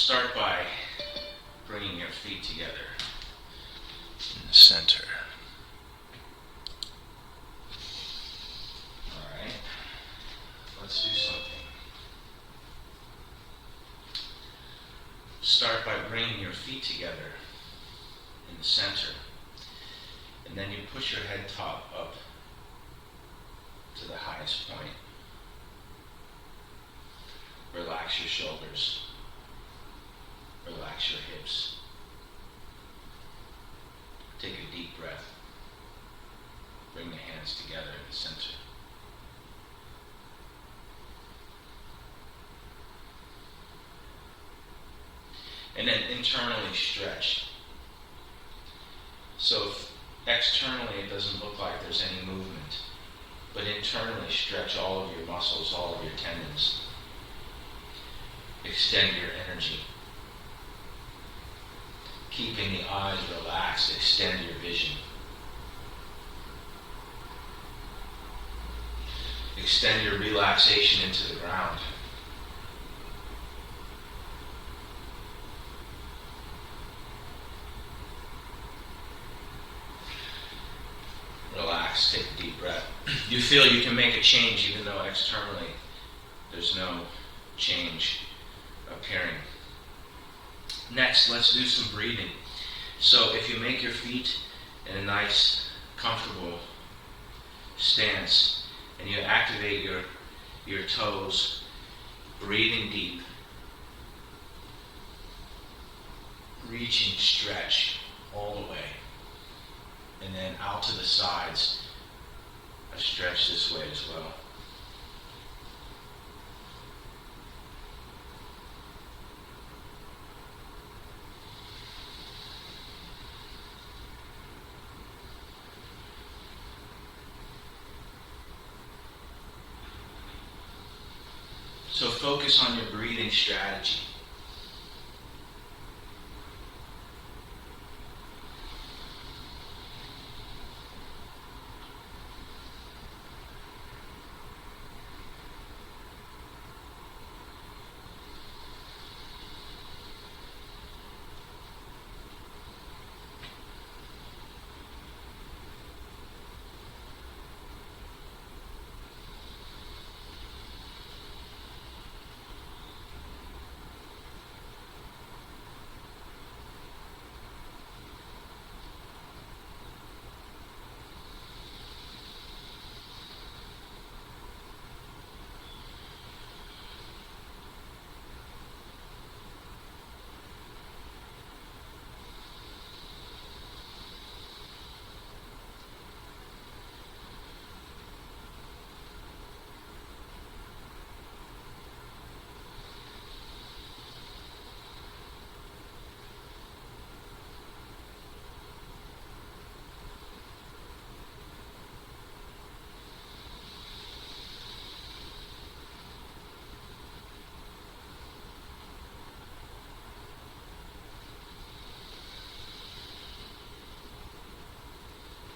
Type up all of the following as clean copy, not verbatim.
Start by bringing your feet together in the center. Alright, let's do something. Start by bringing your feet together in the center. And then you push your head top up to the highest point. Relax your shoulders. Relax your hips. Take a deep breath. Bring the hands together in the center. And then internally stretch. So if externally it doesn't look like there's any movement, but internally stretch all of your muscles, all of your tendons. Extend your energy. Keeping the eyes relaxed, extend your vision. Extend your relaxation into the ground. Relax, take a deep breath. You feel you can make a change even though externally there's no change appearing. Next, let's do some breathing. So if you make your feet in a nice, comfortable stance and you activate your toes, breathing deep, reaching stretch all the way, and then out to the sides, a stretch this way as well. So focus on your breathing strategy.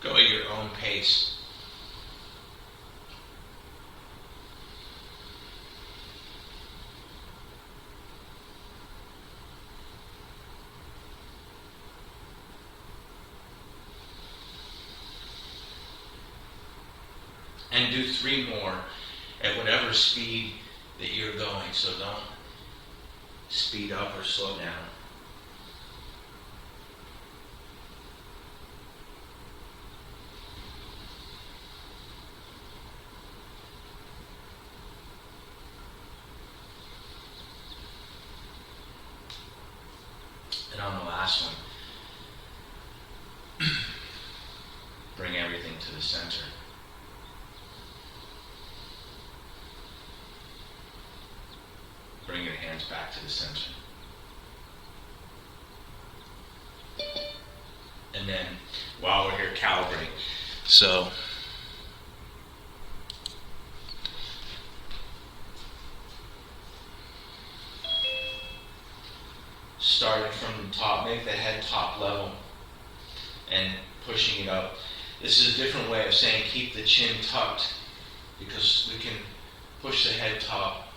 Go at your own pace. And do 3 more at whatever speed that you're going, so don't speed up or slow down. And on the last one, bring everything to the center. Bring your hands back to the center. And then, while we're here, calibrate. So, starting from the top, make the head top level and pushing it up. This is a different way of saying keep the chin tucked, because we can push the head top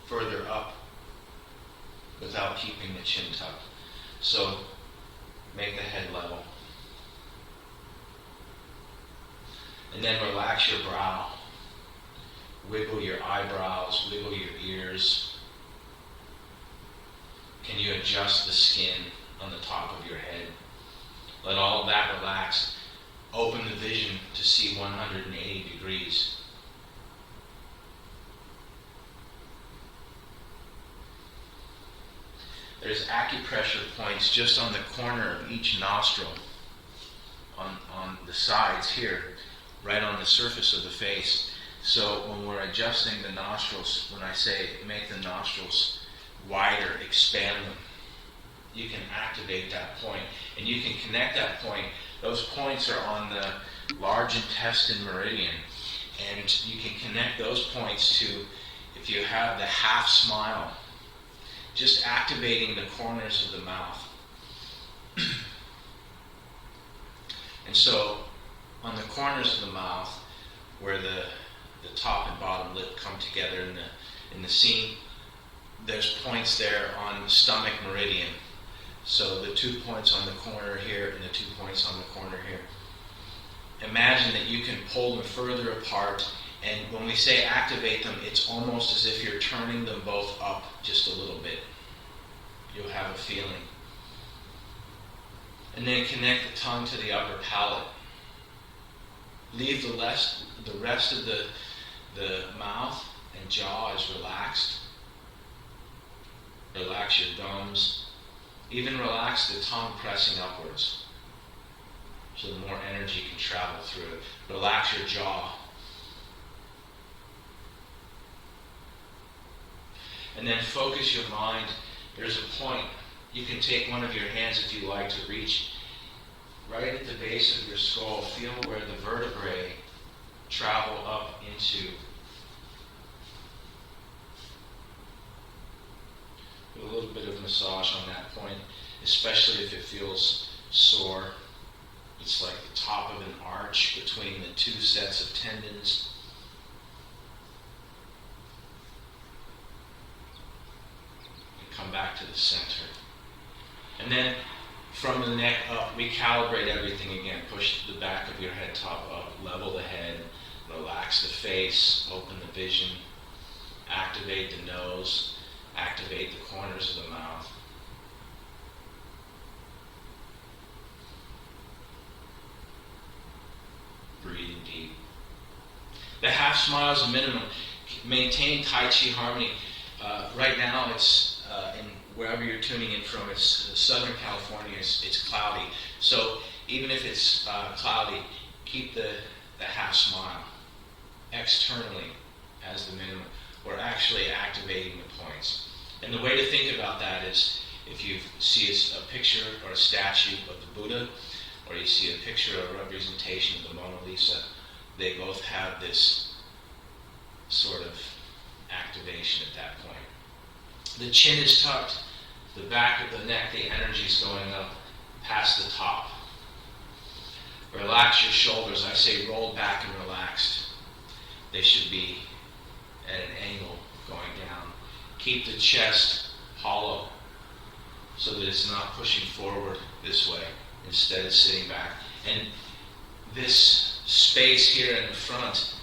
further up without keeping the chin tucked. So make the head level. And then relax your brow. Wiggle your eyebrows, wiggle your ears. Can you adjust the skin on the top of your head? Let all of that relax. Open the vision to see 180 degrees. There's acupressure points just on the corner of each nostril, on the sides here, right on the surface of the face. So when we're adjusting the nostrils, when I say make the nostrils wider, expand them, you can activate that point. And you can connect that point. Those points are on the large intestine meridian. And you can connect those points to, if you have the half smile, just activating the corners of the mouth. And so, on the corners of the mouth, where the top and bottom lip come together in the seam, there's points there on the stomach meridian. So the 2 points on the corner here and the 2 points on the corner here. Imagine that you can pull them further apart, and when we say activate them, it's almost as if you're turning them both up just a little bit. You'll have a feeling. And then connect the tongue to the upper palate. Leave the rest of the mouth and jaw is relaxed. Relax your gums. Even relax the tongue pressing upwards, so more energy can travel through it. Relax your jaw. And then focus your mind. There's a point. You can take one of your hands if you like to reach right at the base of your skull. Feel where the vertebrae travel up into. Do a little bit of massage on that point, especially if it feels sore. It's like the top of an arch between the 2 sets of tendons. And come back to the center. And then from the neck up, recalibrate everything again. Push the back of your head top up, level the head, relax the face, open the vision, activate the nose, activate the corners of the mouth. Breathing deep. The half smile is a minimum. Maintain Tai Chi harmony. Right now, it's in wherever you're tuning in from. It's Southern California. It's cloudy. So even if it's cloudy, keep the half smile externally as the minimum. We're actually activating the points. And the way to think about that is, if you see a picture or a statue of the Buddha, or you see a picture or a representation of the Mona Lisa, they both have this sort of activation at that point. The chin is tucked, the back of the neck, the energy is going up past the top. Relax your shoulders. I say rolled back and relaxed. They should be at an angle going down. Keep the chest hollow so that it's not pushing forward this way. Instead of sitting back. And this space here in the front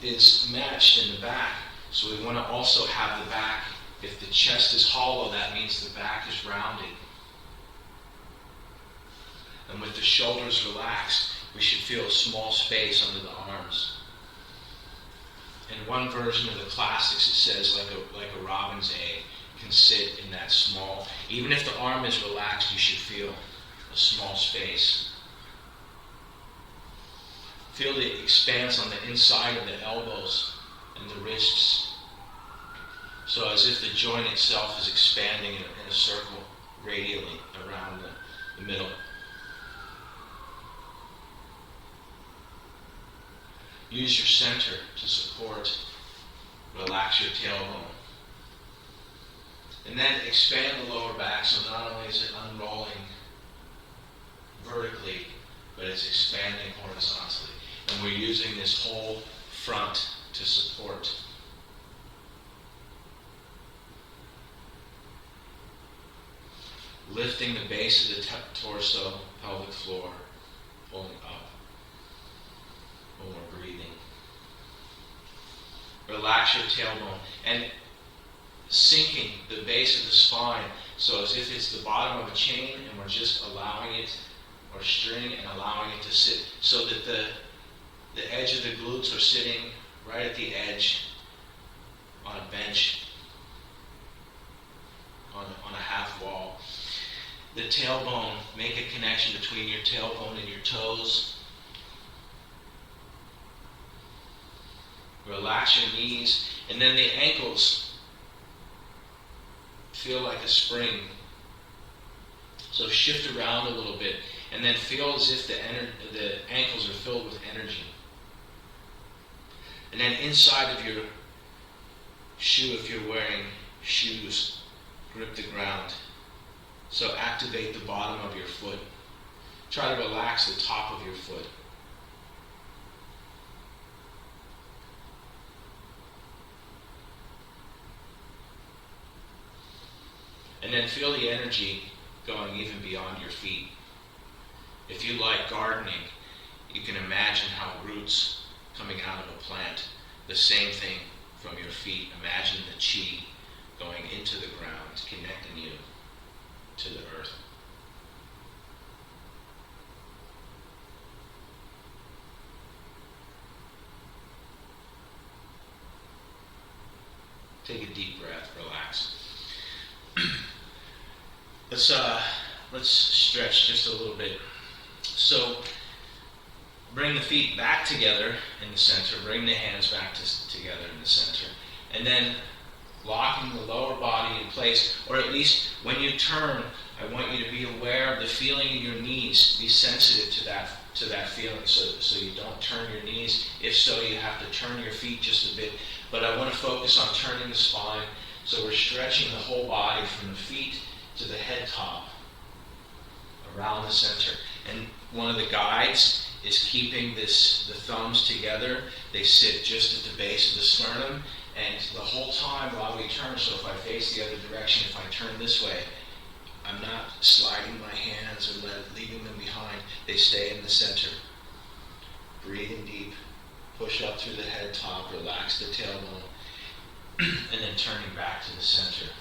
is matched in the back. So we want to also have the back. If the chest is hollow, that means the back is rounded. And with the shoulders relaxed, we should feel a small space under the arms. In one version of the classics, it says like a robin's egg can sit in that small. Even if the arm is relaxed, you should feel a small space. Feel the expanse on the inside of the elbows and the wrists. So as if the joint itself is expanding in a circle radially around the middle. Use your center to support. Relax your tailbone. And then expand the lower back, so not only is it unrolling vertically, but it's expanding horizontally. And we're using this whole front to support. lifting the base of the torso, pelvic floor, pulling up when we're breathing. Relax your tailbone and sinking the base of the spine so as if it's the bottom of a chain and we're just allowing it, or string, and allowing it to sit so that the edge of the glutes are sitting right at the edge on a bench, on a half wall. The tailbone, make a connection between your tailbone and your toes. Relax your knees, and then the ankles feel like a spring. So shift around a little bit, and then feel as if the ankles are filled with energy. And then inside of your shoe, if you're wearing shoes, grip the ground. So activate the bottom of your foot. Try to relax the top of your foot. And then feel the energy going even beyond your feet. If you like gardening, you can imagine how roots coming out of a plant, the same thing from your feet. Imagine the chi going into the ground, connecting you to the earth. Take a deep breath, relax. Let's stretch just a little bit. So bring the feet back together in the center. Bring the hands back together in the center. And then locking the lower body in place, or at least when you turn, I want you to be aware of the feeling in your knees. Be sensitive to that feeling so you don't turn your knees. If so, you have to turn your feet just a bit. But I want to focus on turning the spine. So we're stretching the whole body from the feet to the head top, around the center. And one of the guides is keeping the thumbs together. They sit just at the base of the sternum, and the whole time while we turn, so if I face the other direction, if I turn this way, I'm not sliding my hands or leaving them behind. They stay in the center. Breathing deep, push up through the head top, relax the tailbone, and then turning back to the center.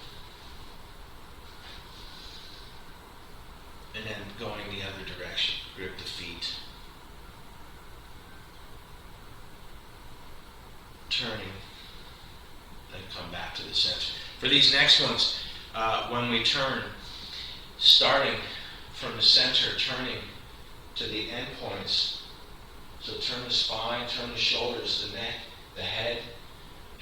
And then going the other direction. Grip the feet. Turning. Then come back to the center. For these next ones, when we turn, starting from the center, turning to the end points. So turn the spine, turn the shoulders, the neck, the head,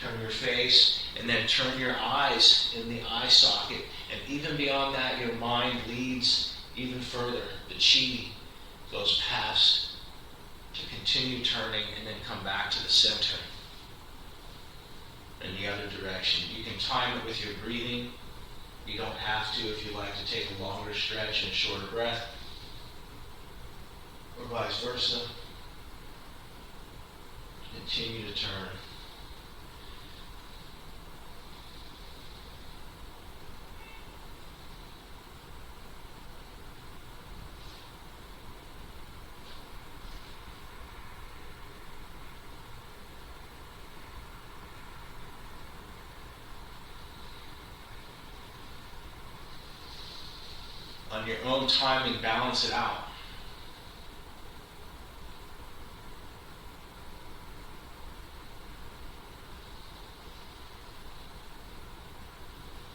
turn your face, and then turn your eyes in the eye socket. And even beyond that, your mind leads even further. The chi goes past to continue turning and then come back to the center in the other direction. You can time it with your breathing. You don't have to if you like to take a longer stretch and a shorter breath, or vice versa. Continue to turn. On your own timing, balance it out.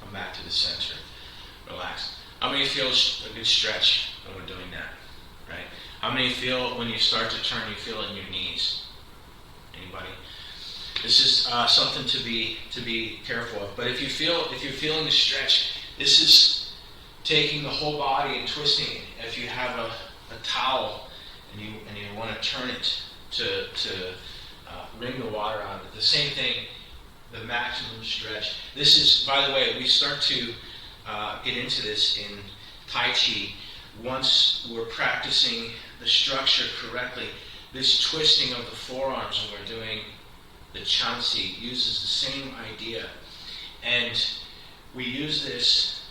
Come back to the center. Relax. How many feel a good stretch when we're doing that? Right? How many feel when you start to turn, you feel it in your knees? Anybody? This is something to be careful of. But if you're feeling the stretch, this is taking the whole body and twisting it. If you have a towel and you want to turn it to wring the water out of it, the same thing, the maximum stretch. This is, by the way, we start to get into this in Tai Chi. Once we're practicing the structure correctly, this twisting of the forearms when we're doing the Chansi uses the same idea. And we use this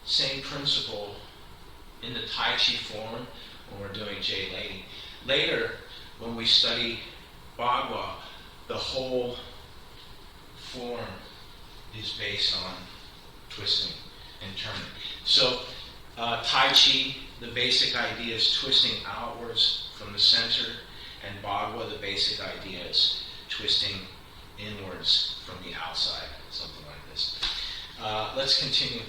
same principle in the Tai Chi form when we're doing Jade Lady. Later, when we study Bagua, the whole form is based on twisting and turning. So Tai Chi, the basic idea is twisting outwards from the center, and Bagua, the basic idea is twisting inwards from the outside, something like this. Let's continue.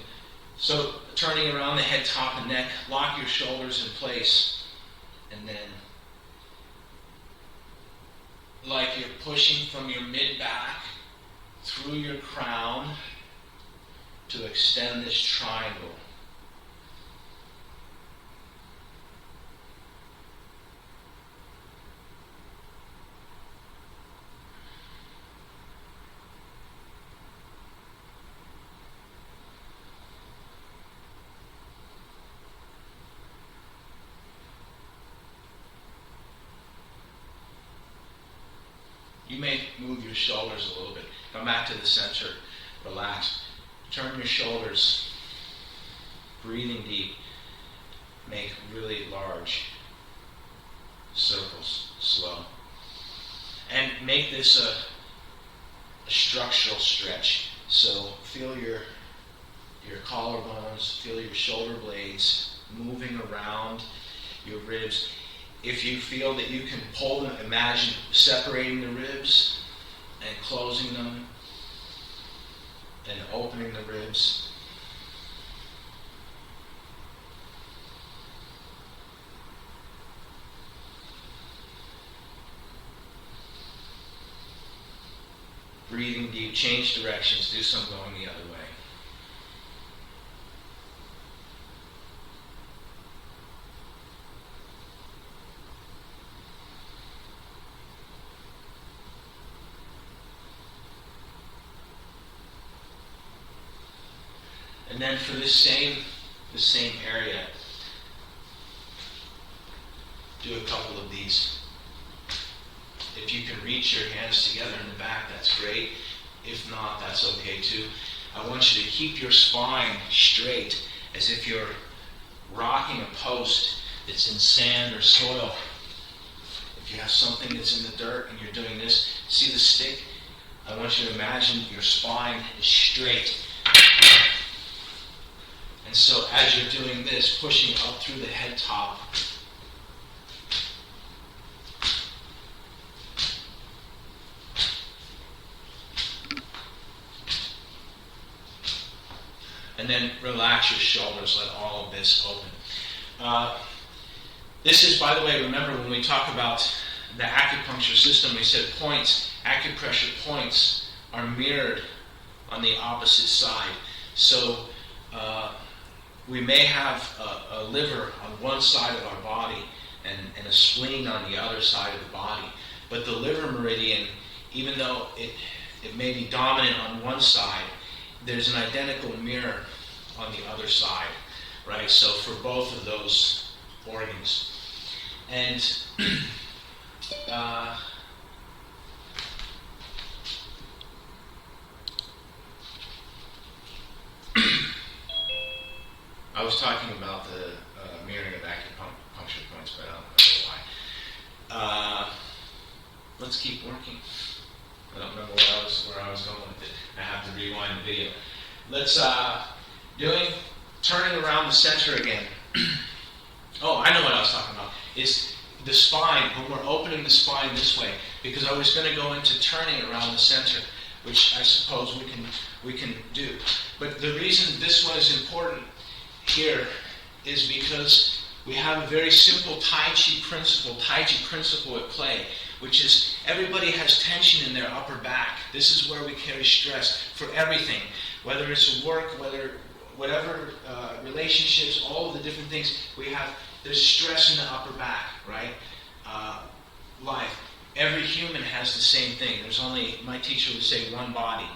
So turning around the head, top, and neck, lock your shoulders in place, and then like you're pushing from your mid-back through your crown to extend this triangle. You may move your shoulders a little bit. Come back to the center. Relax. Turn your shoulders. Breathing deep. Make really large circles. Slow. And make this a structural stretch. So feel your collarbones. Feel your shoulder blades moving around your ribs. If you feel that you can pull them, imagine separating the ribs and closing them and opening the ribs. Breathing deep, change directions, do some going the other way. And then for the same area, do a couple of these. If you can reach your hands together in the back, that's great. If not, that's okay too. I want you to keep your spine straight as if you're rocking a post that's in sand or soil. If you have something that's in the dirt and you're doing this, see the stick? I want you to imagine your spine is straight. And so as you're doing this, pushing up through the head top, and then relax your shoulders, let all of this open. This is, by the way, remember when we talk about the acupuncture system, we said points, acupressure points are mirrored on the opposite side. So we may have a liver on one side of our body and a spleen on the other side of the body. But the liver meridian, even though it may be dominant on one side, there's an identical mirror on the other side, right? So for both of those organs. And I was talking about the mirroring of acupuncture points, but I don't know why. Let's keep working. I don't remember where I was going with it. I have to rewind the video. Let's turning around the center again. Oh, I know what I was talking about. Is the spine, when we're opening the spine this way, because I was going to go into turning around the center, which I suppose we can do. But the reason this one is important here is because we have a very simple Tai Chi principle at play, which is everybody has tension in their upper back. This is where we carry stress for everything, whether it's work, whatever relationships, all of the different things we have. There's stress in the upper back, right? Life. Every human has the same thing. There's only, my teacher would say, one body.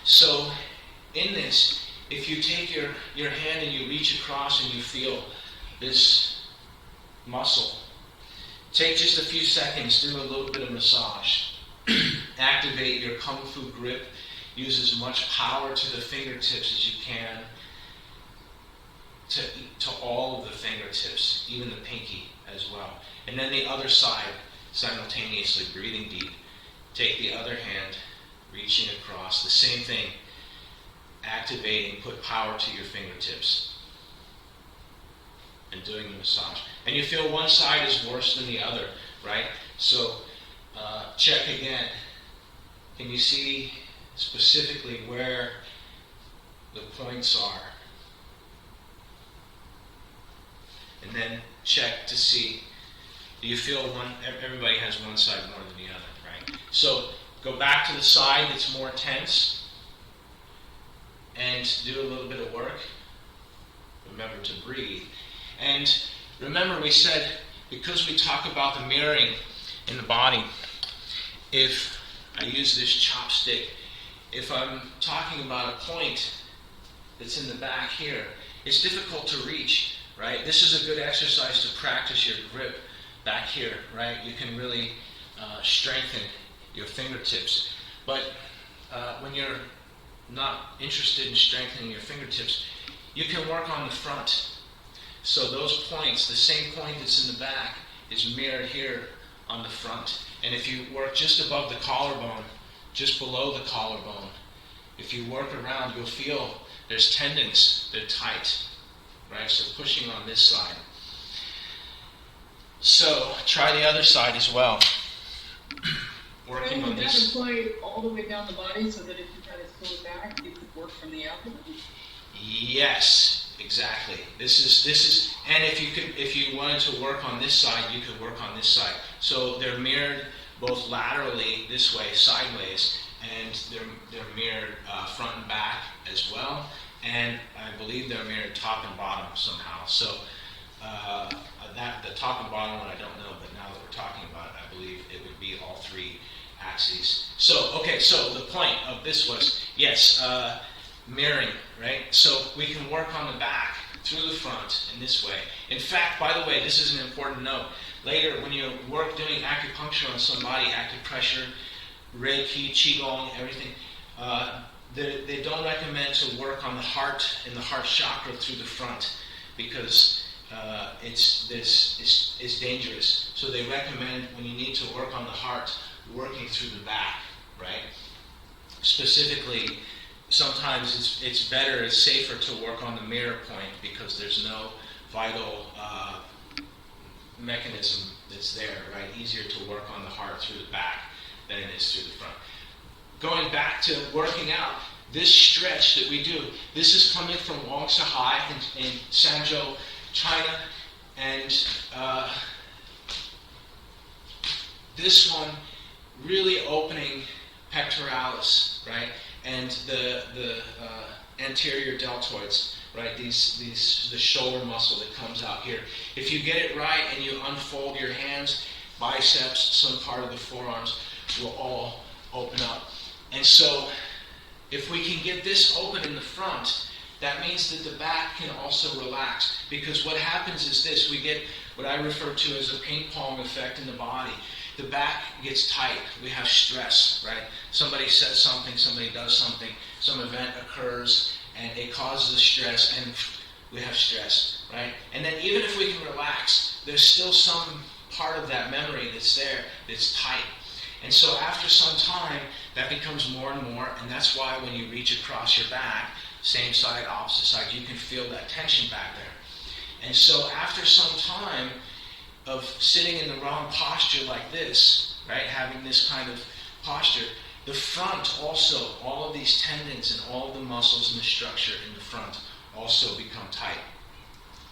So in this, if you take your hand and you reach across and you feel this muscle, take just a few seconds, do a little bit of massage. Activate your Kung Fu grip. Use as much power to the fingertips as you can. fingertips, even the pinky as well. And then the other side, simultaneously breathing deep. Take the other hand, reaching across, the same thing, activating, put power to your fingertips, and doing the massage. And you feel one side is worse than the other, right? So check again. Can you see specifically where the points are? And then check to see, do you feel one, everybody has one side more than the other, right? So go back to the side that's more tense and do a little bit of work. Remember to breathe. And remember we said, because we talk about the mirroring in the body, if I use this chopstick, if I'm talking about a point that's in the back here, it's difficult to reach, right? This is a good exercise to practice your grip back here, right? You can really strengthen your fingertips. But when you're not interested in strengthening your fingertips, you can work on the front. So those points, the same point that's in the back, is mirrored here on the front. And if you work just above the collarbone, just below the collarbone, if you work around, you'll feel there's tendons that are tight, right? So pushing on this side. So try the other side as well. Working on this. Would that apply all the way down the body so that if you try to pull it back, you could work from the abdomen? Yes, exactly. This is, and if you wanted to work on this side, you could work on this side. So they're mirrored both laterally this way, sideways, and they're mirrored front and back as well. And I believe they're mirrored top and bottom somehow. So that the top and bottom one I don't know, but now that we're talking about it, I believe it would be all three axes. So okay, so the point of this was, yes, mirroring, right? So we can work on the back through the front in this way. In fact, by the way, this is an important note. Later, when you work doing acupuncture on somebody, acupressure, Reiki, Qigong, everything, they don't recommend to work on the heart and the heart chakra through the front because it's dangerous. So they recommend when you need to work on the heart, working through the back, right? Specifically, sometimes it's better, it's safer to work on the mirror point because there's no vital mechanism that's there, right? Easier to work on the heart through the back than it is through the front. Going back to working out, this stretch that we do, this is coming from Wang Sahai in Sanzhou, China, and this one really opening pectoralis, right, and the anterior deltoids, right, the shoulder muscle that comes out here. If you get it right and you unfold your hands, biceps, some part of the forearms will all open up. And so if we can get this open in the front, that means that the back can also relax, because what happens is this, we get what I refer to as a ping pong effect in the body. The back gets tight, we have stress, right? Somebody says something, somebody does something, some event occurs, and it causes stress, and we have stress, right? And then even if we can relax, there's still some part of that memory that's there, that's tight. And so after some time, that becomes more and more, and that's why when you reach across your back, same side, opposite side, you can feel that tension back there. And so after some time of sitting in the wrong posture like this, right, having this kind of posture, the front also, all of these tendons and all of the muscles and the structure in the front also become tight.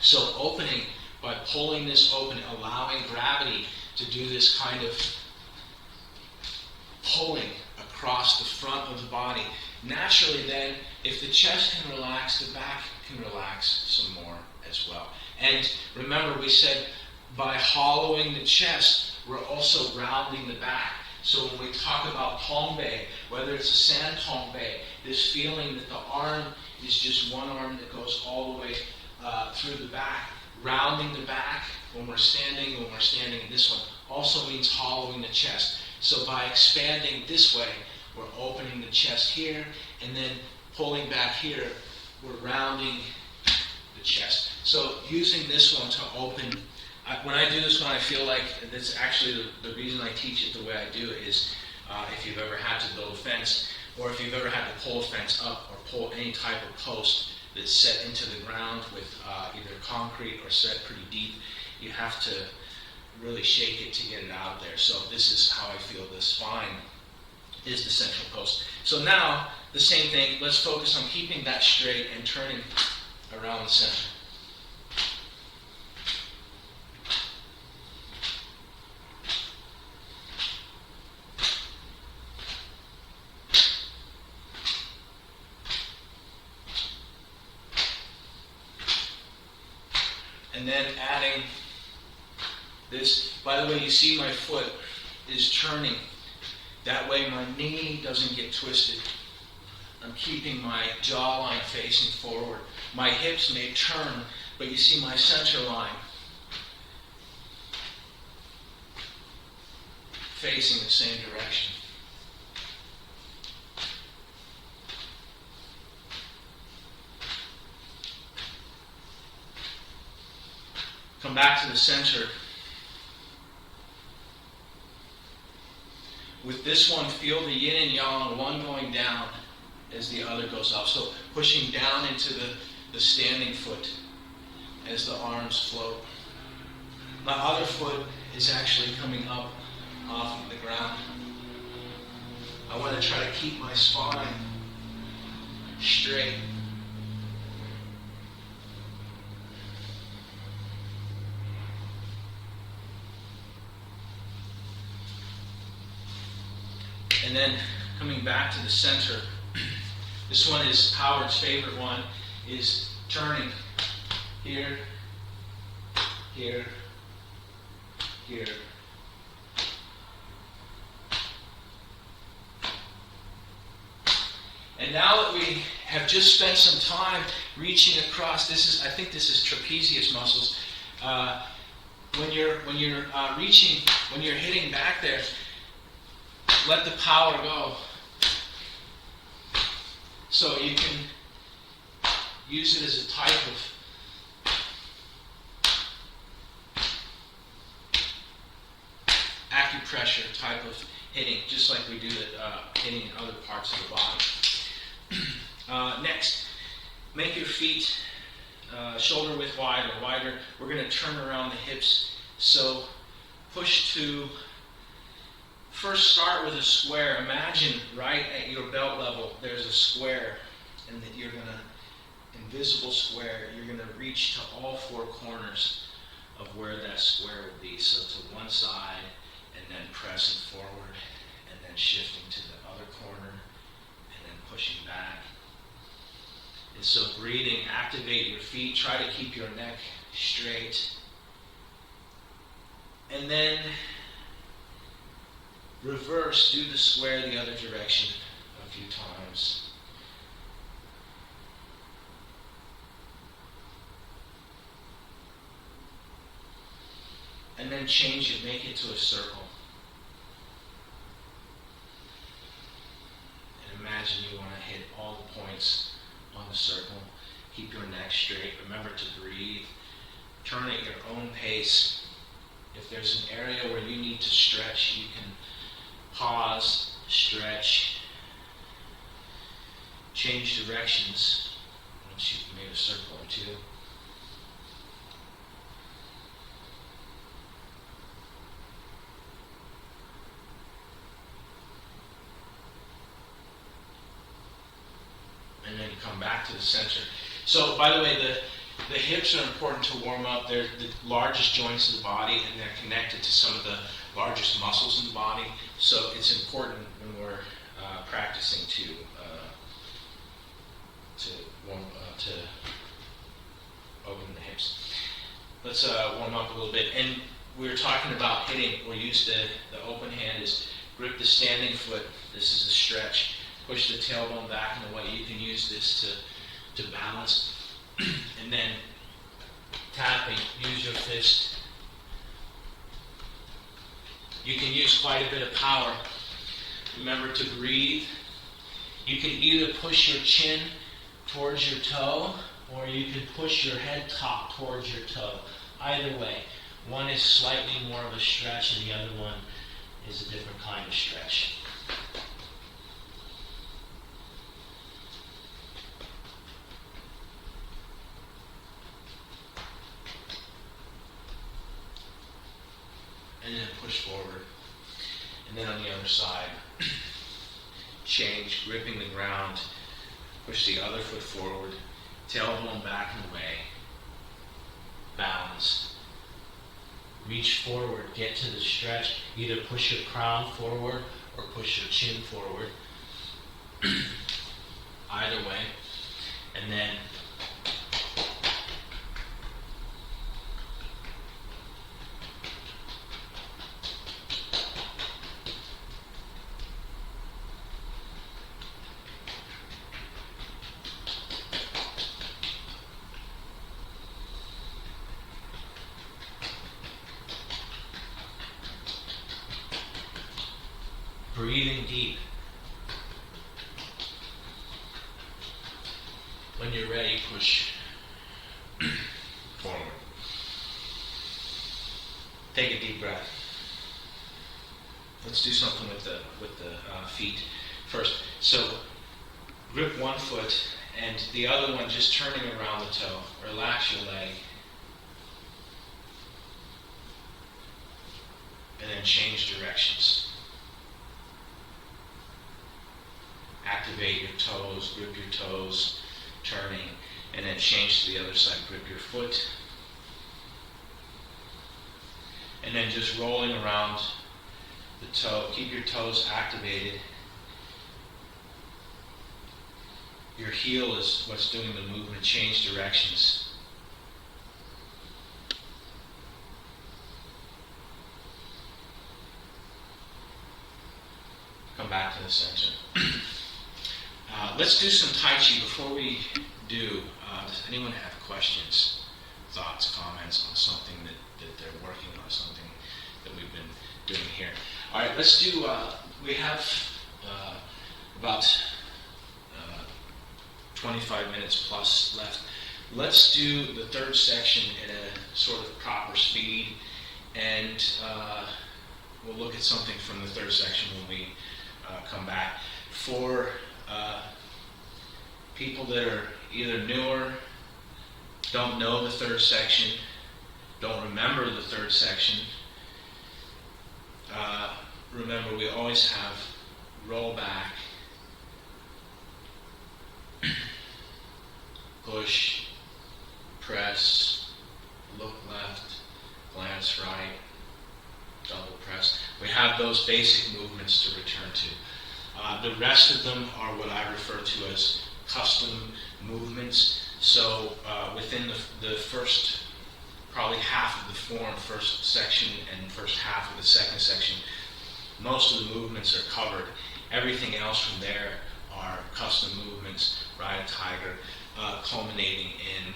So opening, by pulling this open, allowing gravity to do this kind of pulling across the front of the body. Naturally then, if the chest can relax, the back can relax some more as well. And remember, we said by hollowing the chest, we're also rounding the back. So when we talk about Tongbai, whether it's a San Tongbai, this feeling that the arm is just one arm that goes all the way through the back, rounding the back when we're standing in this one, also means hollowing the chest. So by expanding this way, we're opening the chest here, and then pulling back here, we're rounding the chest. So using this one to open, when I do this one, I feel like that's actually the reason I teach it the way I do it is if you've ever had to build a fence, or if you've ever had to pull a fence up or pull any type of post that's set into the ground with either concrete or set pretty deep, you have to really shake it to get it out of there. So this is how I feel the spine is the central post. So now, the same thing, let's focus on keeping that straight and turning around the center. And then adding this, by the way, you see my foot is turning. That way my knee doesn't get twisted. I'm keeping my jawline facing forward. My hips may turn, but you see my center line facing the same direction. Come back to the center. With this one, feel the yin and yang, one going down as the other goes up. So pushing down into the standing foot as the arms float. My other foot is actually coming up off of the ground. I want to try to keep my spine straight. And then coming back to the center, this one is Howard's favorite one, is turning here, here, here. And now that we have just spent some time reaching across, I think this is trapezius muscles. When you're reaching, when you're hitting back there, let the power go. So you can use it as a type of acupressure type of hitting, just like we do it hitting in other parts of the body. Next, make your feet shoulder width wide or wider. We're going to turn around the hips. So push to. First, start with a square. Imagine right at your belt level there's a square, and that you're going to, invisible square, you're going to reach to all four corners of where that square would be. So to one side, and then pressing forward, and then shifting to the other corner, and then pushing back. And so breathing, activate your feet, try to keep your neck straight. And then reverse, do the square the other direction a few times. And then change it, make it to a circle. And imagine you want to hit all the points on the circle. Keep your neck straight. Remember to breathe. Turn at your own pace. If there's an area where you need to stretch, you can pause, stretch, change directions once you've made a circle or two. And then come back to the center. So, by the way, the hips are important to warm up. They're the largest joints of the body, and they're connected to some of the largest muscles in the body. So it's important when we're practicing to open the hips. Let's warm up a little bit. And we were talking about hitting. We'll use the open hand is grip the standing foot. This is a stretch. Push the tailbone back in the way. You can use this to balance. And then tapping, use your fist. You can use quite a bit of power. Remember to breathe. You can either push your chin towards your toe, or you can push your head top towards your toe. Either way, one is slightly more of a stretch and the other one is a different kind of stretch. And then push forward. And then on the other side, change, gripping the ground, push the other foot forward, tailbone back and away, balance. Reach forward, get to the stretch, either push your crown forward or push your chin forward. Either way, and then breathing deep. When you're ready, push forward. Take a deep breath. Let's do something with the feet first. So grip one foot and the other one just turning around the toe. Relax your leg. And then change directions. Activate your toes, grip your toes, turning, and then change to the other side. Grip your foot. And then just rolling around the toe. Keep your toes activated. Your heel is what's doing the movement. Change directions. Come back to the center. Let's do some Tai Chi. Before we do, does anyone have questions, thoughts, comments on something that they're working on, something that we've been doing here? All right, let's do, we have about 25 minutes plus left. Let's do the third section at a sort of proper speed, and we'll look at something from the third section when we come back. For people that are either newer, don't know the third section, don't remember the third section, remember we always have roll back, push, press, look left, glance right, double press. We have those basic movements to return to. The rest of them are what I refer to as custom movements. So within the first, probably half of the form, first section and first half of the second section, most of the movements are covered. Everything else from there are custom movements, ride a tiger, culminating in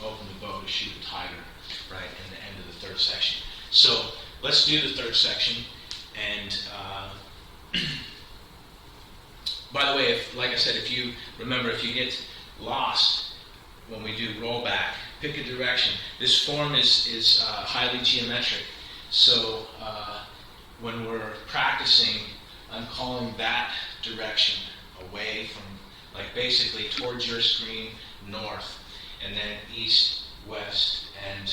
open the bow to shoot a tiger, right, in the end of the third section. So let's do the third section. And by the way, like I said, if you get lost when we do roll back, pick a direction. This form is highly geometric. So when we're practicing, I'm calling that direction away from, like basically towards your screen, north, and then east, west, and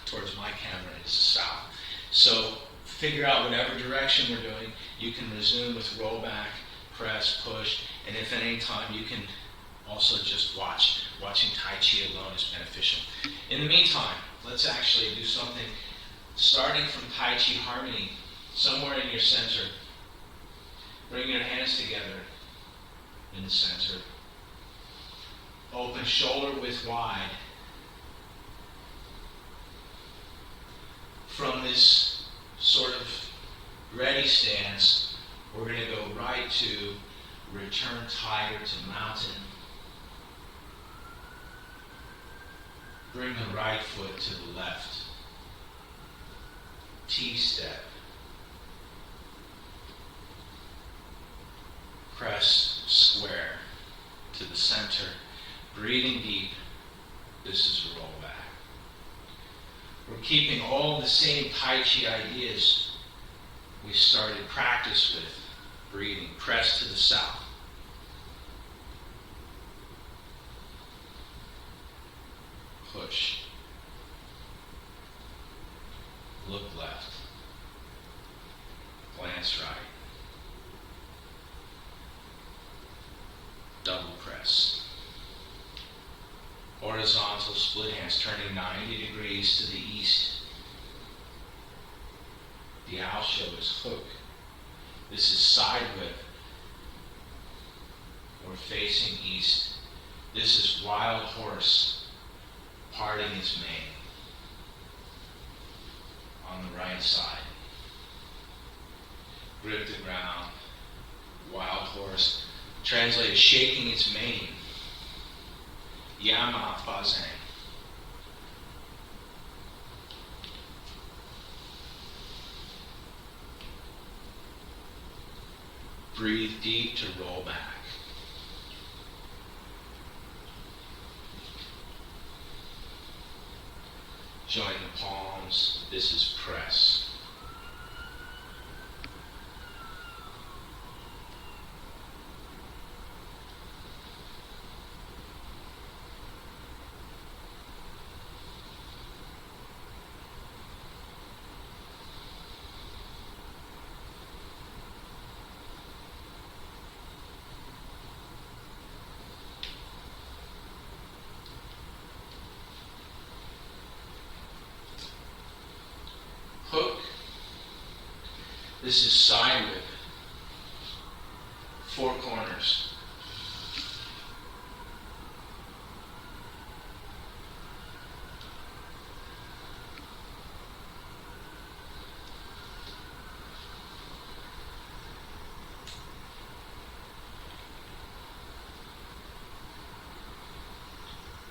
towards my camera is south. So figure out whatever direction we're doing. You can resume with roll back, press, push, and if at any time you can also just watch. Watching Tai Chi alone is beneficial. In the meantime, let's actually do something starting from Tai Chi Harmony, somewhere in your center. Bring your hands together in the center. Open shoulder width wide. From this sort of ready stance, we're going to go right to return tiger to mountain. Bring the right foot to the left. T-step. Press square to the center. Breathing deep. We're keeping all the same Tai Chi ideas we started practice with. Breathing, press to the south. Push. Look left. Glance right. Double press. Horizontal split hands turning 90 degrees to the east. The owl show is hook. This is side whip. We're facing east. This is wild horse, parting his mane. On the right side. Grip the ground. Wild horse. Translated, shaking its mane. Yama Fazang. Breathe deep to roll back. Join the palms. This is press. Hook. This is side whip. Four corners.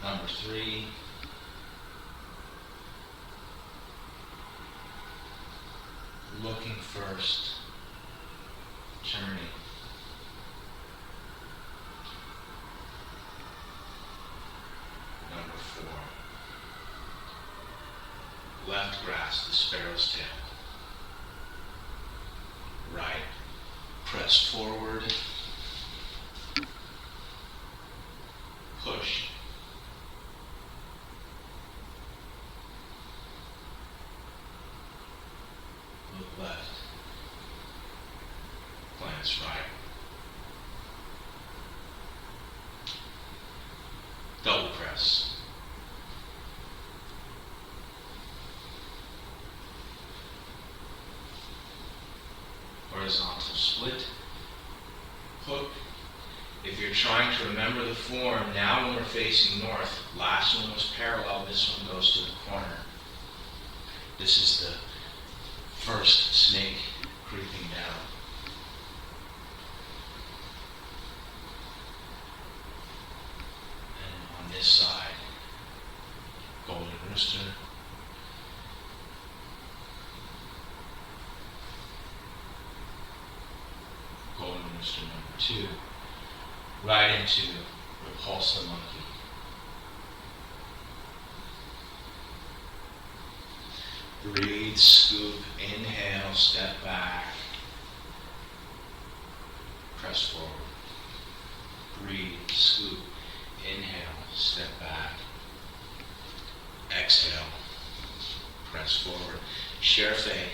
Number 3. Looking first, turning. Number 4. Left grasp the sparrow's tail. Right, press forward. Push. Look left. Glance right. Double press. Horizontal split. Hook. If you're trying to remember the form, now when we're facing north, last one was parallel, this one goes to the corner. This is the first snake creeping down. And on this side, golden rooster. Golden rooster number 2. Right into repulsor monkey. Breathe, scoop, inhale, step back. Press forward. Breathe, scoop, inhale, step back. Exhale, press forward. Sherfei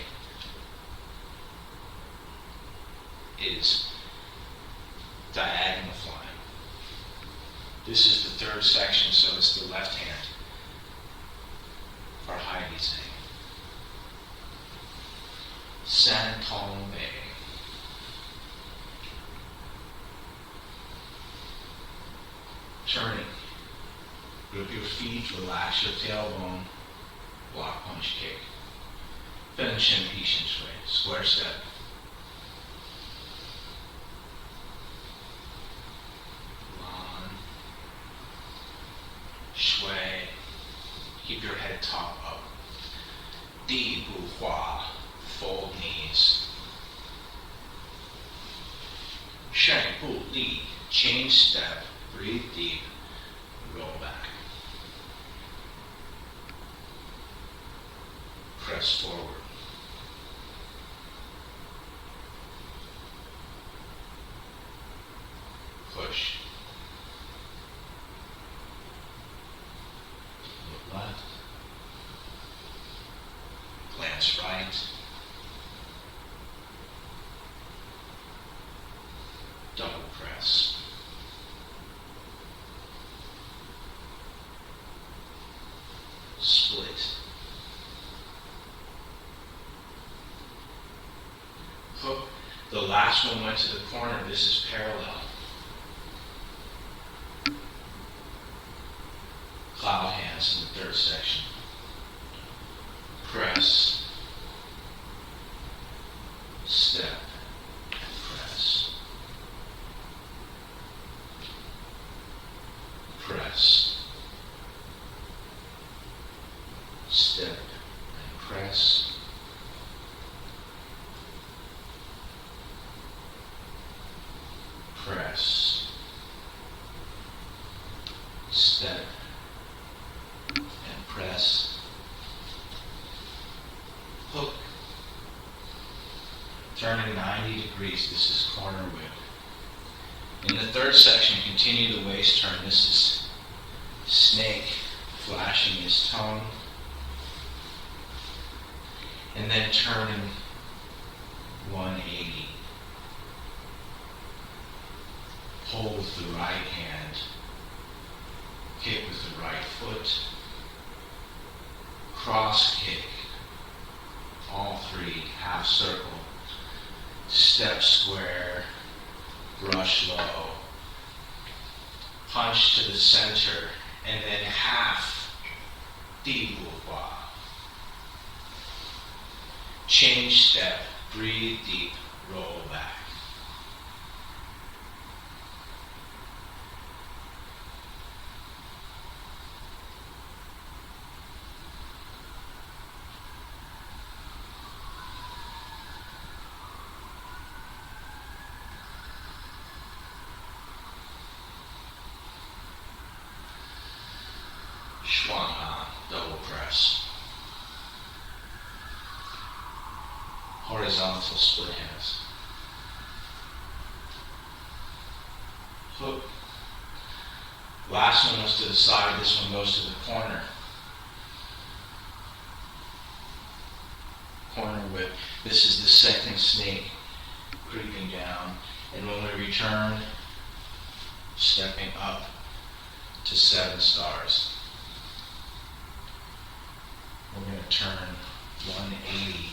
is diagonal flying. This is the 3rd section, so it's the left hand for Heidi's name. San Tong Bei. Turning. Grip your feet, relax your tailbone. Block punch kick. Fen Shen Pi Shen Shui. Square step. Lan. Shui. Keep your head top up. Di Bu Hua. Fold knees. Shen Bu Li. Change step. Breathe deep. Roll back. press forward. Push. Look left. Glance right. Double press. Split. Hook. The last one went to the corner. This is parallel. Cloud hands in the third section. Press. Step. And press. Press. Step. And press. Press. Step. And press. Hook. Turning 90 degrees. This is corner whip. In the third section, continue the waist turn. This is snake flashing his tongue. And then turning 180. Hold with the right hand. Kick with the right foot. Cross kick. All three. Half circle. Step square. Brush low. Punch to the center. And then half développé. Change step. Breathe deep. Roll back. Schwanhan, double press. Horizontal split hands. Hook. Last one was to the side, this one goes to the corner. Corner whip. This is the second snake creeping down. And when we return, stepping up to 7 stars. We're going to turn 180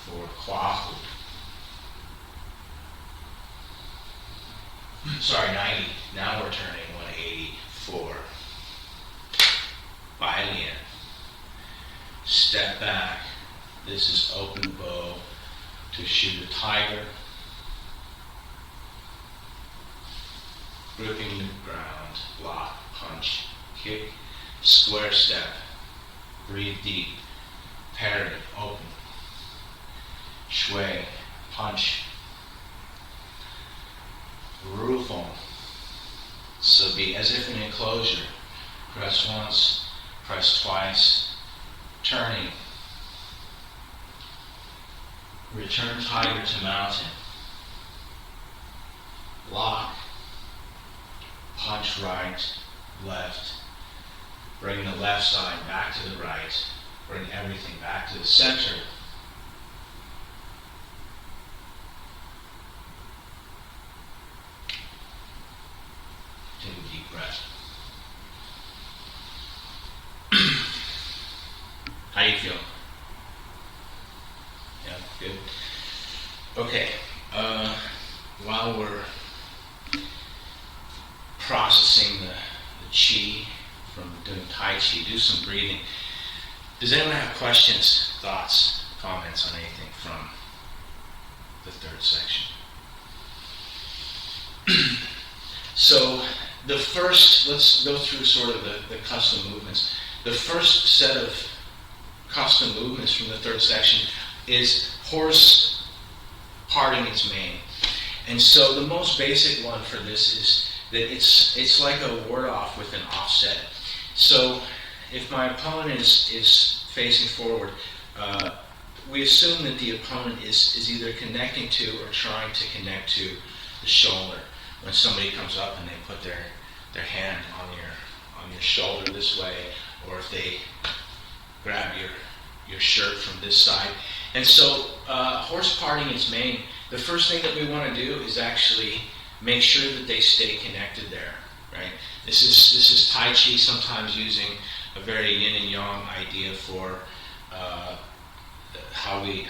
for Kwahu. Sorry, 90. Now we're turning 180 for Bailian. Step back. This is open bow to shoot a tiger. Gripping the ground. Block, punch, kick, square step. Breathe deep. Parry, open. Shui, punch. Rufon. So be as if an enclosure. Press once, press twice. Turning. Return tiger to mountain. Lock. Punch right, left. Bring the left side back to the right. Bring everything back to the center. Take a deep breath. How you feel? Yeah, good. Okay. While we're processing the chi from doing Tai Chi, do some breathing. Does anyone have questions, thoughts, comments on anything from the third section? So the first, let's go through sort of the custom movements. The first set of custom movements from the third section is horse parting its mane. And so the most basic one for this is that it's like a ward off with an offset. So if my opponent is facing forward, we assume that the opponent is either connecting to or trying to connect to the shoulder. When somebody comes up and they put their hand on your shoulder this way, or if they grab your shirt from this side. And so horse parting is main. The first thing that we want to do is actually make sure that they stay connected there, right? This is Tai Chi, sometimes using a very yin and yang idea for how we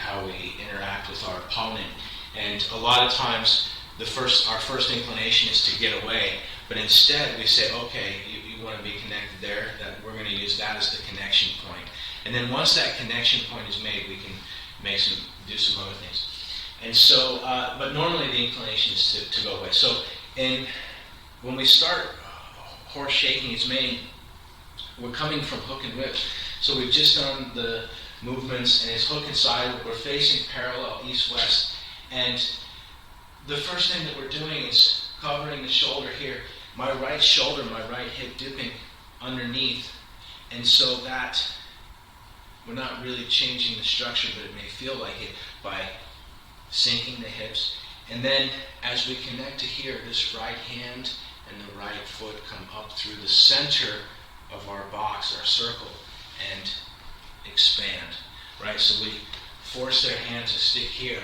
interact with our opponent. And a lot of times our first inclination is to get away, but instead we say, okay, you want to be connected there, that we're going to use that as the connection point. And then once that connection point is made, we can do some other things. And so, but normally the inclination is to go away. So when we start horse shaking its mane, we're coming from hook and whip. So we've just done the movements, and it's hook and side. We're facing parallel east-west. And the first thing that we're doing is covering the shoulder here. My right shoulder, my right hip dipping underneath. And so that we're not really changing the structure, but it may feel like it by sinking the hips. And then as we connect to here, this right hand and the right foot come up through the center of our box, our circle, and expand, right? So we force their hand to stick here.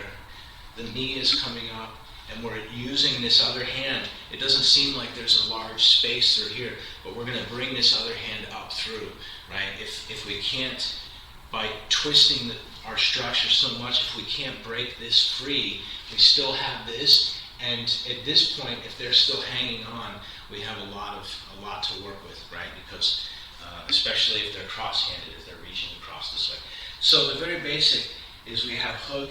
The knee is coming up, and we're using this other hand. It doesn't seem like there's a large space through here, but we're going to bring this other hand up through, right? If we can't, by twisting our structure so much, if we can't break this free, we still have this. And at this point, if they're still hanging on, we have a lot to work with, right? Because especially if they're cross-handed, if they're reaching across this way. So the very basic is we have hook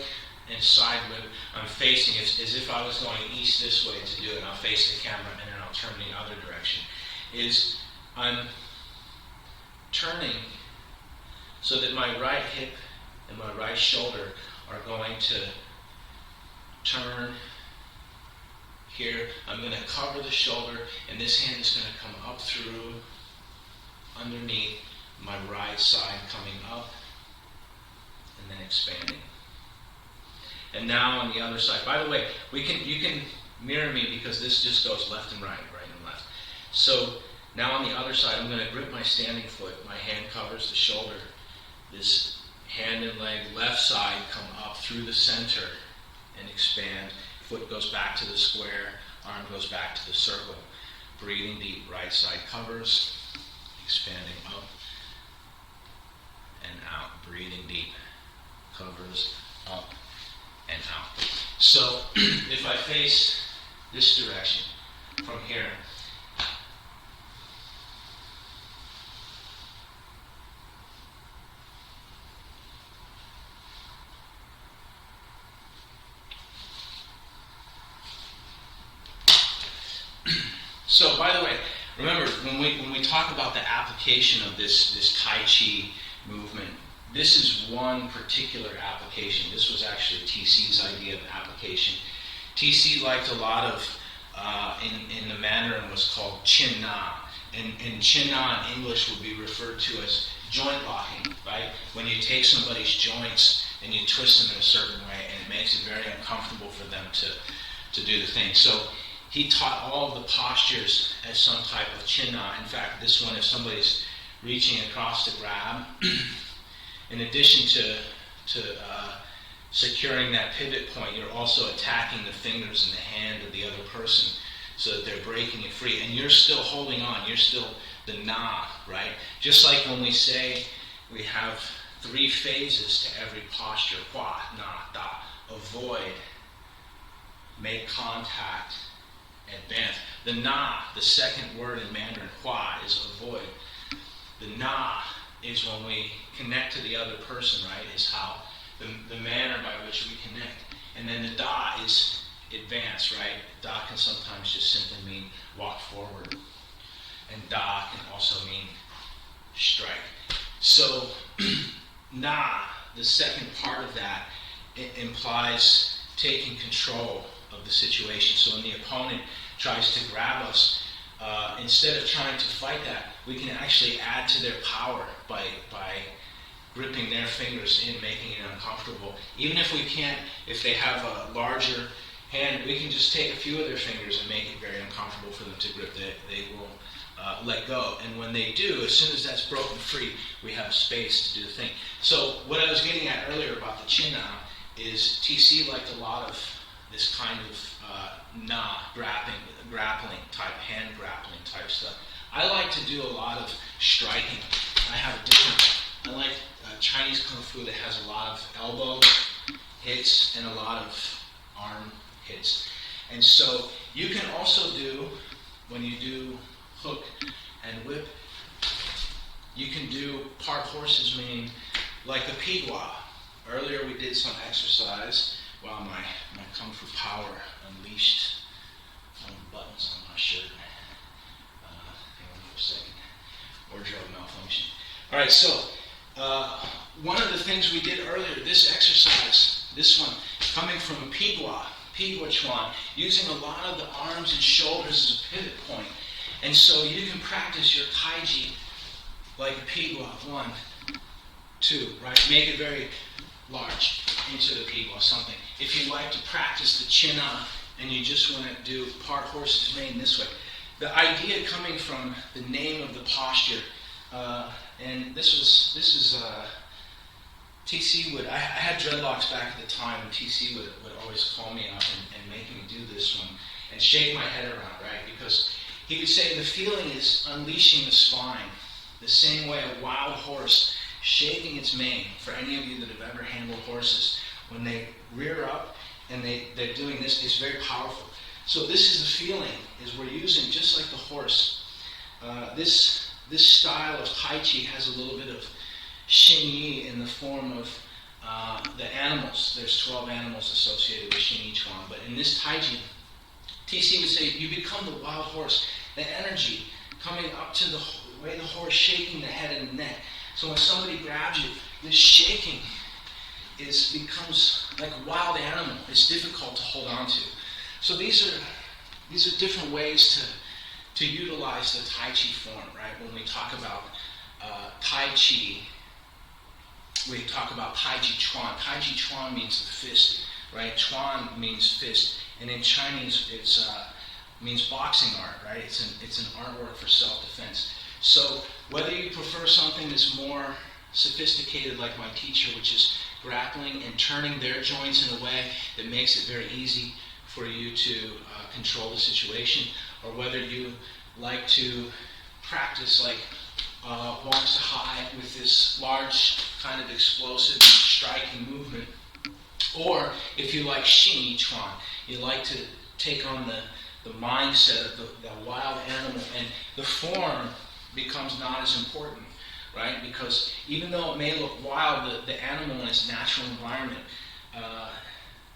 and side whip. I'm facing as if I was going east this way to do it. I'll face the camera and then I'll turn the other direction. Is I'm turning so that my right hip and my right shoulder are going to turn here. I'm going to cover the shoulder, and this hand is going to come up through underneath my right side, coming up and then expanding. And now on the other side. By the way, you can mirror me because this just goes left and right, right and left. So now on the other side, I'm going to grip my standing foot. My hand covers the shoulder. This hand and leg, left side, come up through the center and expand. Foot goes back to the square, arm goes back to the circle. Breathing deep, right side covers, expanding up and out. Breathing deep, covers, up and out. So if I face this direction from here, so, by the way, remember when we talk about the application of this Tai Chi movement, this is one particular application. This was actually TC's idea of application. TC liked a lot of in the Mandarin was called Chin Na, and Chin Na in English would be referred to as joint locking, right? When you take somebody's joints and you twist them in a certain way, and it makes it very uncomfortable for them to do the thing. So he taught all of the postures as some type of Chin Na. In fact, this one, if somebody's reaching across to grab, in addition to securing that pivot point, you're also attacking the fingers and the hand of the other person so that they're breaking it free. And you're still holding on. You're still the Na, right? Just like when we say we have 3 phases to every posture. Hua, Na, Da. Avoid, make contact, advance. The Na, the second word in Mandarin, Hua, is avoid. The Na is when we connect to the other person, right? Is how the manner by which we connect. And then the Da is advance, right? Da can sometimes just simply mean walk forward. And Da can also mean strike. So Na, the second part of that, it implies taking control of the situation. So when the opponent tries to grab us, instead of trying to fight that, we can actually add to their power by gripping their fingers in, making it uncomfortable. Even if we can't, if they have a larger hand, we can just take a few of their fingers and make it very uncomfortable for them to grip. They will let go. And when they do, as soon as that's broken free, we have space to do the thing. So what I was getting at earlier about the chin na is TC liked a lot of this kind of grappling type, hand grappling type stuff. I like to do a lot of striking. I like Chinese Kung Fu that has a lot of elbow hits and a lot of arm hits. And so you can also do, when you do hook and whip, you can do part horses, meaning like a pigua. Earlier we did some exercise while my Kung Fu power unleashed on the buttons on my shirt. Hang on for a second. Wardrobe malfunction. All right, so one of the things we did earlier, this exercise, this one, coming from a pigua chuan, using a lot of the arms and shoulders as a pivot point. And so you can practice your Tai Chi like a pigua, 1, 2, right? Make it very large into the pigua, something. If you like to practice the chin na and you just want to do part horse's mane this way, the idea coming from the name of the posture, and this is TC would, I had dreadlocks back at the time, and TC would always call me up and make me do this one and shake my head around, right? Because he would say the feeling is unleashing the spine, the same way a wild horse shaking its mane. For any of you that have ever handled horses, when they rear up and they're doing this, it's very powerful. So this is the feeling, is we're using, just like the horse, this style of Tai Chi has a little bit of Xin Yi in the form of the animals. There's 12 animals associated with Xin Yi Chuan, but in this Tai Chi, TC would say, you become the wild horse. The energy coming up to the way the horse shaking the head and the neck. So when somebody grabs you, this shaking becomes like a wild animal. It's difficult to hold on to. So these are different ways to utilize the Tai Chi form, right? When we talk about Tai Chi, we talk about Tai Chi Chuan. Tai Chi Chuan means the fist, right? Chuan means fist. And in Chinese, it's means boxing art, right? It's an artwork for self-defense. So whether you prefer something that's more sophisticated, like my teacher, which is grappling and turning their joints in a way that makes it very easy for you to control the situation, or whether you like to practice like Wangsa Hai with this large kind of explosive striking movement, or if you like Xin Yi Chuan, you like to take on the mindset of the wild animal, and the form becomes not as important, right? Because even though it may look wild, the animal in its natural environment,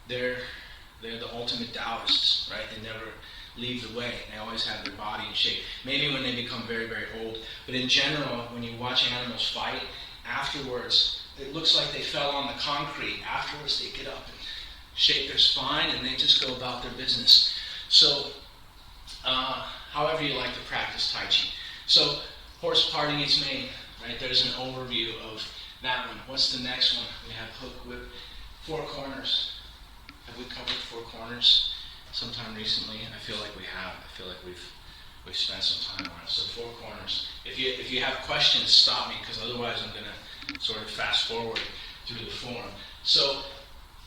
they're the ultimate Taoists, right? They never leave the way. They always have their body in shape. Maybe when they become very, very old. But in general, when you watch animals fight, afterwards, it looks like they fell on the concrete. Afterwards, they get up and shake their spine, and they just go about their business. So, however you like to practice Tai Chi. So, horse parting its mane, right? There's an overview of that one. What's the next one? We have hook, whip, 4 corners. Have we covered 4 corners sometime recently? I feel like we have. I feel like we've spent some time on it. So 4 corners. If you have questions, stop me, because otherwise I'm going to sort of fast forward through the form. So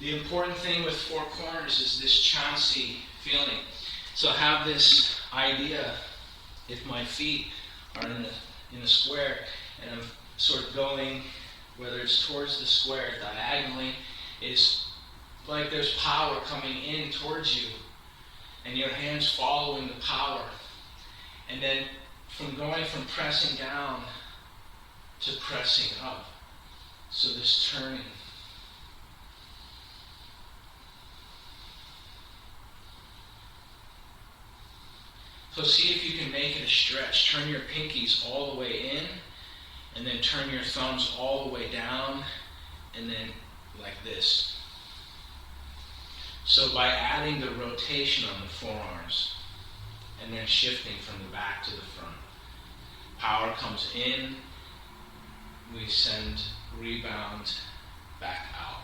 the important thing with 4 corners is this chansi feeling. So have this idea, if my feet are in a square and I'm sort of going, whether it's towards the square diagonally, it's like there's power coming in towards you, and your hands following the power. And then from pressing down to pressing up. So this turning. So see if you can make it a stretch. Turn your pinkies all the way in, and then turn your thumbs all the way down, and then like this. So by adding the rotation on the forearms, and then shifting from the back to the front, power comes in, we send rebound back out.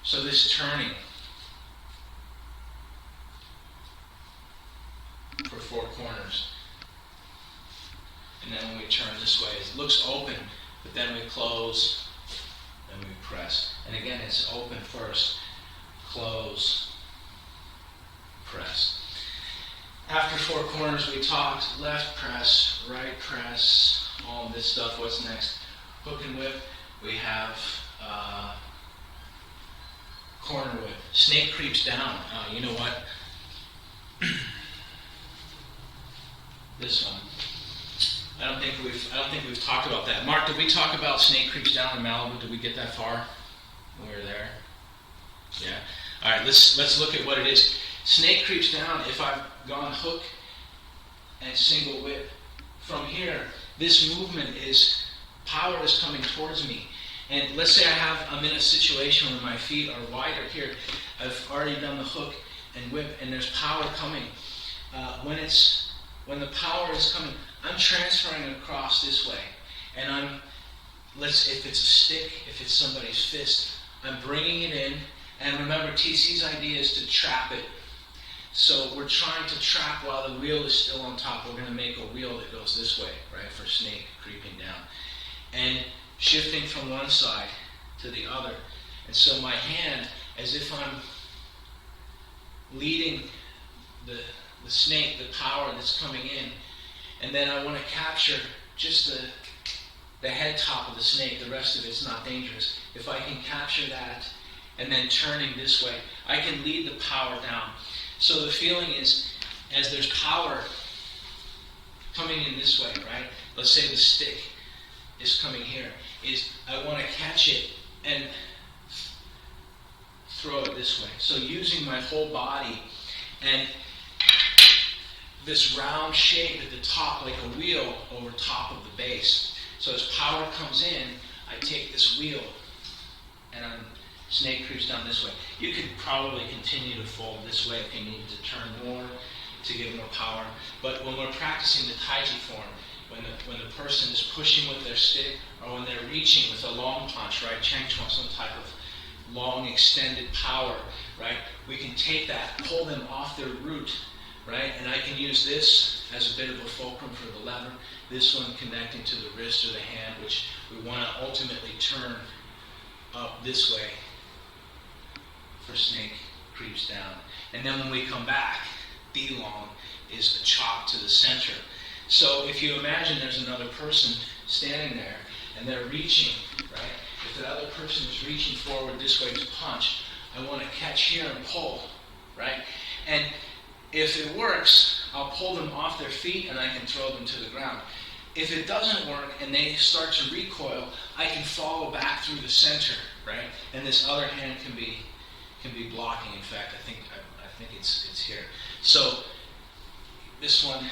So this turning for 4 corners, and then when we turn this way, it looks open, but then we close, and we press. And again, it's open first, close, press. After 4 corners, we talked left press, right press, all this stuff. What's next? Hook and whip. We have corner whip. Snake creeps down. You know what? This one. I don't think we've talked about that. Mark, did we talk about snake creeps down in Malibu? Did we get that far? We were there. Yeah. All right. Let's look at what it is. Snake creeps down. If I've gone hook and single whip from here, this movement is power is coming towards me. And let's say I'm in a situation where my feet are wider here. I've already done the hook and whip, and there's power coming. When the power is coming, I'm transferring across this way, and if it's a stick, if it's somebody's fist, I'm bringing it in. And remember, TC's idea is to trap it. So we're trying to trap while the wheel is still on top. We're going to make a wheel that goes this way, right, for snake creeping down. And shifting from one side to the other. And so my hand, as if I'm leading the snake, the power that's coming in, and then I want to capture just the head top of the snake. The rest of it's not dangerous. If I can capture that and then turning this way, I can lead the power down. So the feeling is, as there's power coming in this way, right? Let's say the stick is coming here, is I want to catch it and throw it this way. So using my whole body and this round shape at the top, like a wheel over top of the base. So as power comes in, I take this wheel and snake creeps down this way. You could probably continue to fold this way if you need to turn more to give more power. But when we're practicing the Taiji form, when the person is pushing with their stick, or when they're reaching with a long punch, right? Chang Chuan, some type of long extended power, right? We can take that, pull them off their root, right? And I can use this as a bit of a fulcrum for the lever. This one connecting to the wrist or the hand, which we want to ultimately turn up this way for snake creeps down. And then when we come back, D long is a chop to the center. So if you imagine there's another person standing there and they're reaching, right? If the other person is reaching forward this way to punch, I want to catch here and pull, right? And if it works, I'll pull them off their feet and I can throw them to the ground. If it doesn't work and they start to recoil, I can follow back through the center, right? And this other hand can be blocking. In fact, I think it's here. So this one.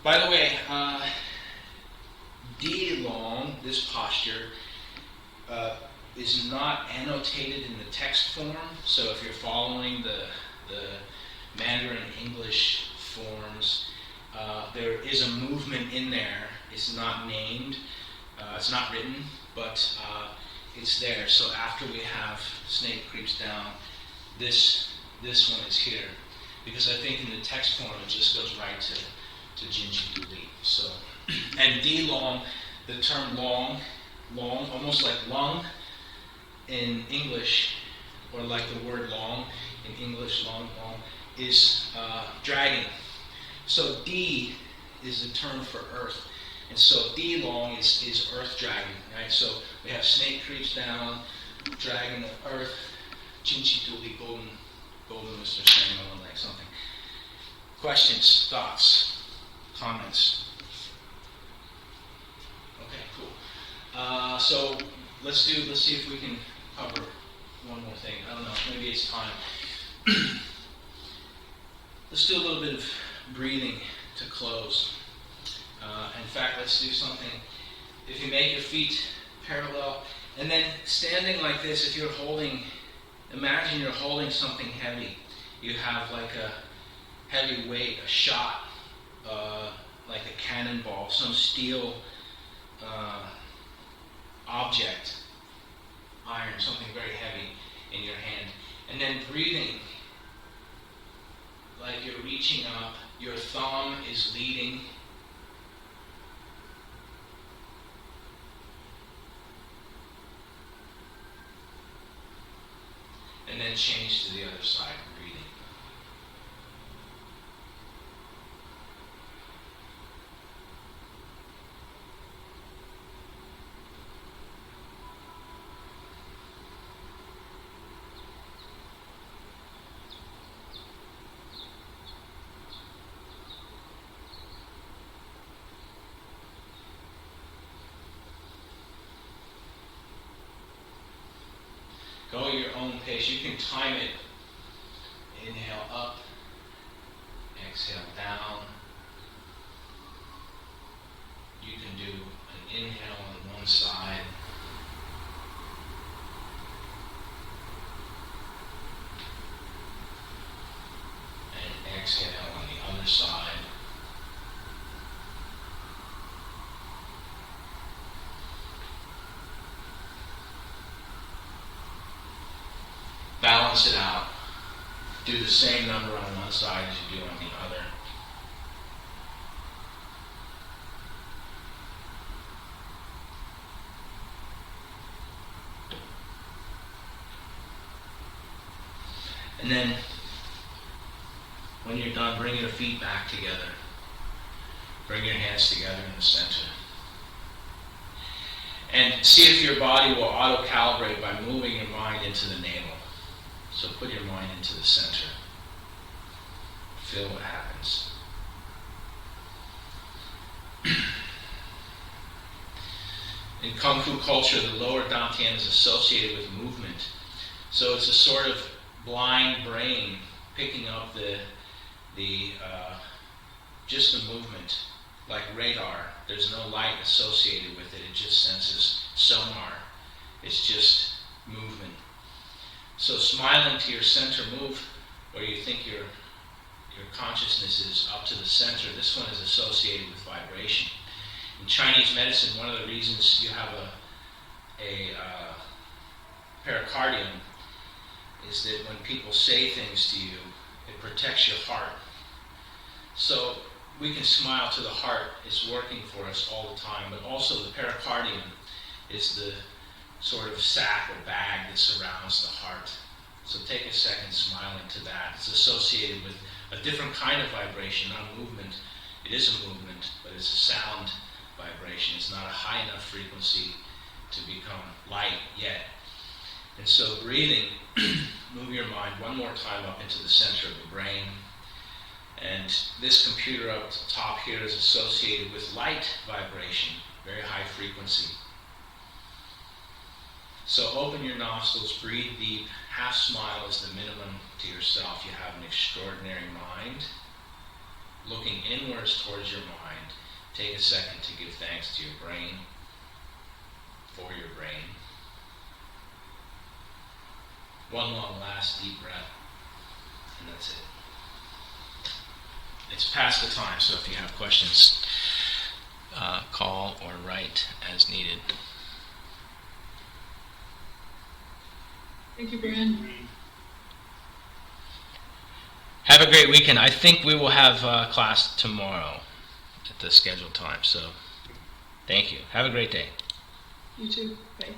By the way, D long, this posture, is not annotated in the text form. So if you're following the Mandarin English forms, there is a movement in there. It's not named, it's not written, but it's there. So after we have snake creeps down, this one is here. Because I think in the text form it just goes right to Jinji Du Li. So, and D long, the term long, almost like lung in English, or like the word long in English, long, is dragging. So D is the term for earth. And so D long is earth dragging, right? So we have snake creeps down, dragging the earth, Jinji Du Li, golden Mr. standing on one leg, something. Questions, thoughts, comments? Okay, cool. So let's see if we can cover one more thing. I don't know, maybe it's time. Let's do a little bit of breathing to close. In fact, let's do something. If you make your feet parallel, and then standing like this, if you're holding, imagine you're holding something heavy. You have like a heavy weight, a shot, like a cannonball, some steel object, iron, something very heavy in your hand. And then breathing like you're reaching up, your thumb is leading. And then change to the other side, breathing. Go at your own pace. You can time it. Inhale up, exhale down. You can do an inhale on one side, and exhale on the other side. Balance it out. Do the same number on one side as you do on the other. And then, when you're done, bring your feet back together. Bring your hands together in the center. And see if your body will auto-calibrate by moving your mind into the navel. So put your mind into the center. Feel what happens. In Kung Fu culture, the lower dantian is associated with movement. So it's a sort of blind brain picking up just the movement, like radar. There's no light associated with it. It just senses sonar. It's just movement. So smiling to your center, move where you think your consciousness is up to the center. This one is associated with vibration. In Chinese medicine, one of the reasons you have a pericardium is that when people say things to you, it protects your heart. So we can smile to the heart. It's working for us all the time. But also the pericardium is the sort of sac or bag that surrounds the heart. So take a second smiling to that. It's associated with a different kind of vibration, not movement. It is a movement, but it's a sound vibration. It's not a high enough frequency to become light yet. And so breathing, move your mind one more time up into the center of the brain. And this computer up top here is associated with light vibration, very high frequency. So open your nostrils, breathe deep, half smile is the minimum to yourself. You have an extraordinary mind. Looking inwards towards your mind, take a second to give thanks to your brain, for your brain. One long last deep breath, and that's it. It's past the time, so if you have questions, call or write as needed. Thank you, Brian. Have a great weekend. I think we will have class tomorrow at the scheduled time, so thank you. Have a great day. You too. Bye.